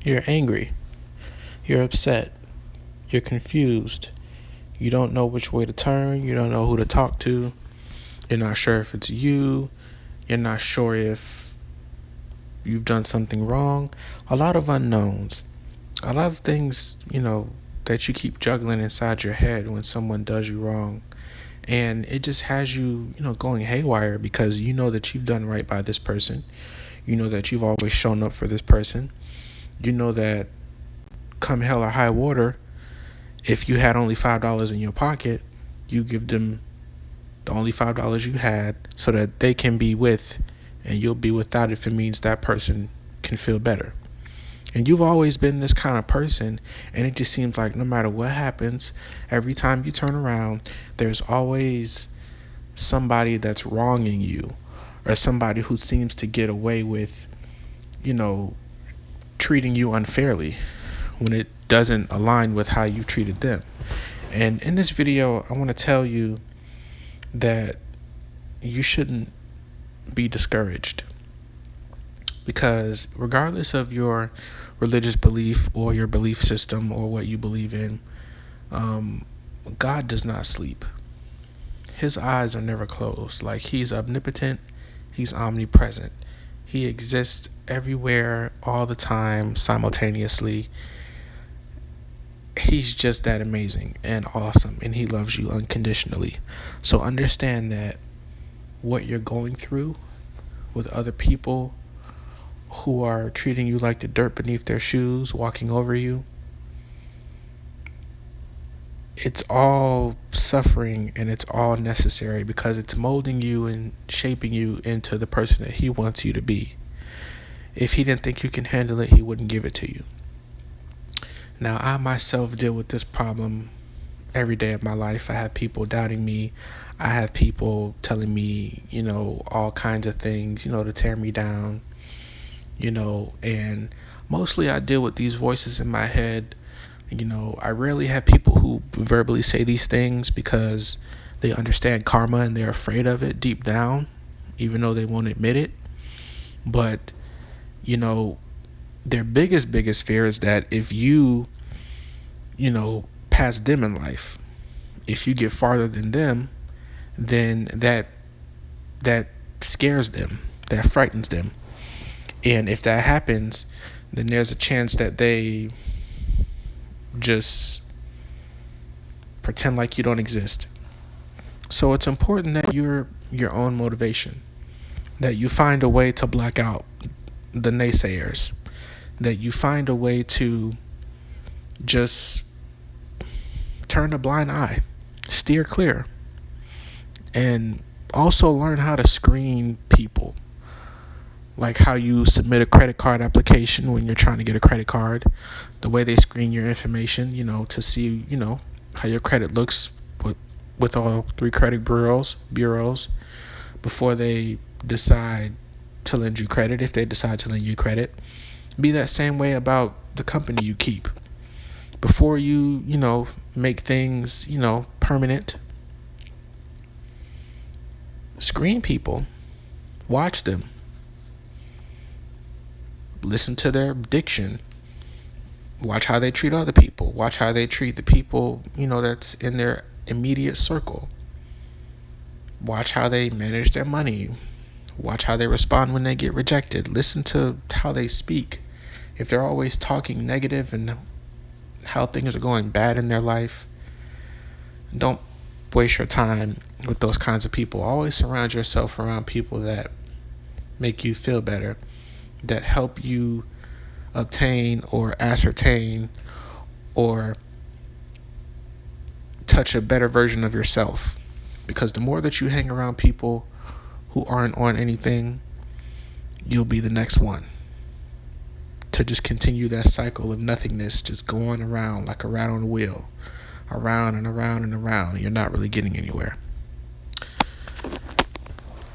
You're angry. You're upset. You're confused. You don't know which way to turn. You don't know who to talk to. You're not sure if it's you. You're not sure if you've done something wrong. A lot of unknowns. A lot of things, that you keep juggling inside your head when someone does you wrong. And it just has you, going haywire because you know that you've done right by this person. You know that you've always shown up for this person. You know that come hell or high water, if you had only $5 in your pocket, you give them the only $5 you had so that they can be with, and you'll be without if it means that person can feel better. And you've always been this kind of person, and it just seems like no matter what happens, every time you turn around, there's always somebody that's wronging you, or somebody who seems to get away with, treating you unfairly when it doesn't align with how you treated them. And in this video, I want to tell you that you shouldn't be discouraged, because regardless of your religious belief or your belief system or what you believe in, God does not sleep. His eyes are never closed. Like, he's omnipotent, he's omnipresent. He exists everywhere, all the time, simultaneously. He's just that amazing and awesome, and he loves you unconditionally. So understand that what you're going through with other people who are treating you like the dirt beneath their shoes, walking over you, it's all suffering, and it's all necessary because it's molding you and shaping you into the person that he wants you to be. If he didn't think you can handle it, he wouldn't give it to you. Now, I myself deal with this problem every day of my life. I have people doubting me. I have people telling me, all kinds of things, to tear me down, and mostly I deal with these voices in my head. I rarely have people who verbally say these things because they understand karma and they're afraid of it deep down, even though they won't admit it. But, their biggest fear is that if you, pass them in life, if you get farther than them, then that scares them, that frightens them. And if that happens, then there's a chance that they just pretend like you don't exist. So it's important that you're your own motivation, that you find a way to black out the naysayers, that you find a way to just turn a blind eye, steer clear, and also learn how to screen people. Like how you submit a credit card application when you're trying to get a credit card, the way they screen your information, to see, how your credit looks with all 3 credit bureaus before they decide to lend you credit, if they decide to lend you credit. Be that same way about the company you keep. Before you, make things, permanent, screen people, watch them, listen to their diction, watch how they treat other people, watch how they treat the people, that's in their immediate circle, watch how they manage their money, watch how they respond when they get rejected, listen to how they speak. If they're always talking negative and how things are going bad in their life, don't waste your time with those kinds of people. Always surround yourself around people that make you feel better, that help you obtain or ascertain or touch a better version of yourself. Because the more that you hang around people who aren't on anything, you'll be the next one to just continue that cycle of nothingness, just going around like a rat on a wheel, around and around and around. You're not really getting anywhere.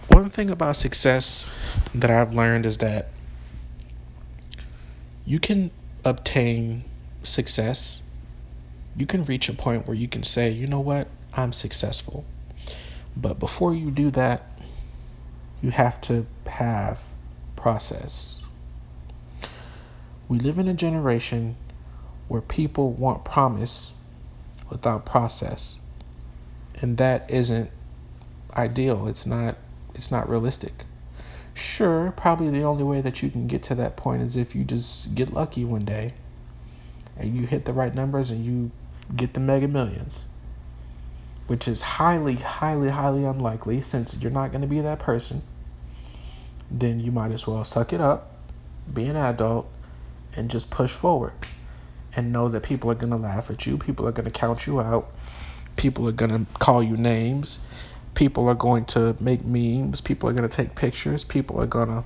One thing about success that I've learned is that you can obtain success. You can reach a point where you can say, you know what, I'm successful. But before you do that, you have to have process. We live in a generation where people want promise without process. And that isn't ideal. It's not realistic. Sure, probably the only way that you can get to that point is if you just get lucky one day and you hit the right numbers and you get the mega millions, which is highly, highly, highly unlikely. Since you're not going to be that person, then you might as well suck it up, be an adult, and just push forward and know that people are going to laugh at you. People are going to count you out. People are going to call you names. People are going to make memes. People are going to take pictures. People are going to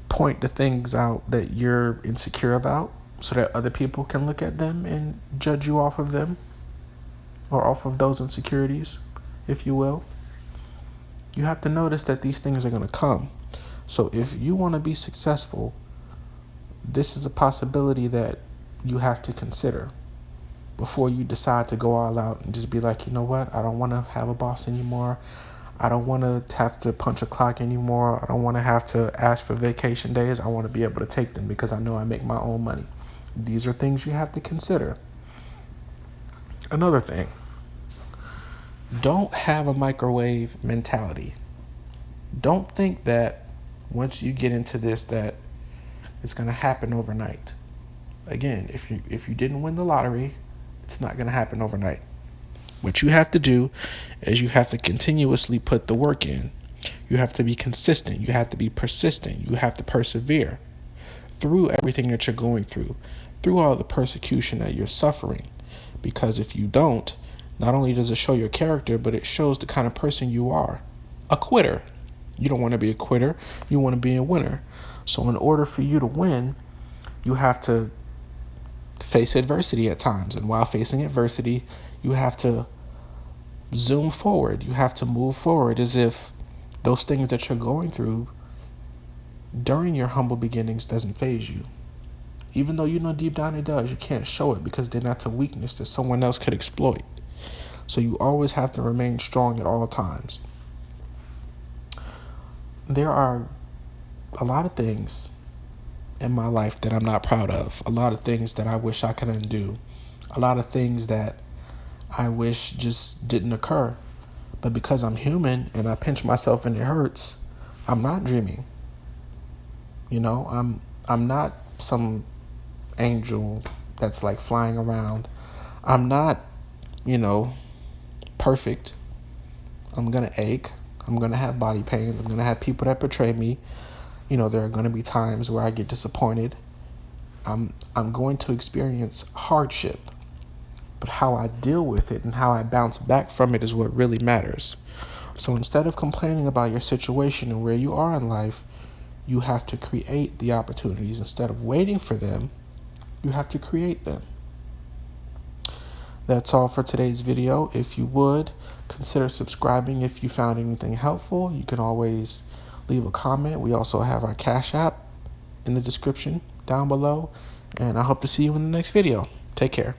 point the things out that you're insecure about so that other people can look at them and judge you off of them or off of those insecurities, if you will. You have to notice that these things are going to come. So if you want to be successful, this is a possibility that you have to consider before you decide to go all out and just be like, you know what, I don't want to have a boss anymore. I don't want to have to punch a clock anymore. I don't want to have to ask for vacation days. I want to be able to take them because I know I make my own money. These are things you have to consider. Another thing, don't have a microwave mentality. Don't think that once you get into this that it's going to happen overnight. Again, if you didn't win the lottery, it's not going to happen overnight. What you have to do is you have to continuously put the work in. You have to be consistent. You have to be persistent. You have to persevere through everything that you're going through all the persecution that you're suffering. Because if you don't, not only does it show your character, but it shows the kind of person you are. A quitter. You don't want to be a quitter. You want to be a winner. So in order for you to win, you have to face adversity at times. And while facing adversity, you have to zoom forward. You have to move forward as if those things that you're going through during your humble beginnings doesn't faze you. Even though you know deep down it does, you can't show it because then that's a weakness that someone else could exploit. So you always have to remain strong at all times. There are a lot of things in my life that I'm not proud of. A lot of things that I wish I could undo. A lot of things that I wish just didn't occur. But because I'm human and I pinch myself and it hurts, I'm not dreaming. You know, I'm not some angel that's like flying around. I'm not, perfect. I'm going to ache. I'm going to have body pains. I'm going to have people that betray me. There are going to be times where I get disappointed. I'm going to experience hardship. But how I deal with it and how I bounce back from it is what really matters. So instead of complaining about your situation and where you are in life, you have to create the opportunities. Instead of waiting for them, you have to create them. That's all for today's video. If you would, consider subscribing if you found anything helpful. You can always leave a comment. We also have our Cash App in the description down below. And I hope to see you in the next video. Take care.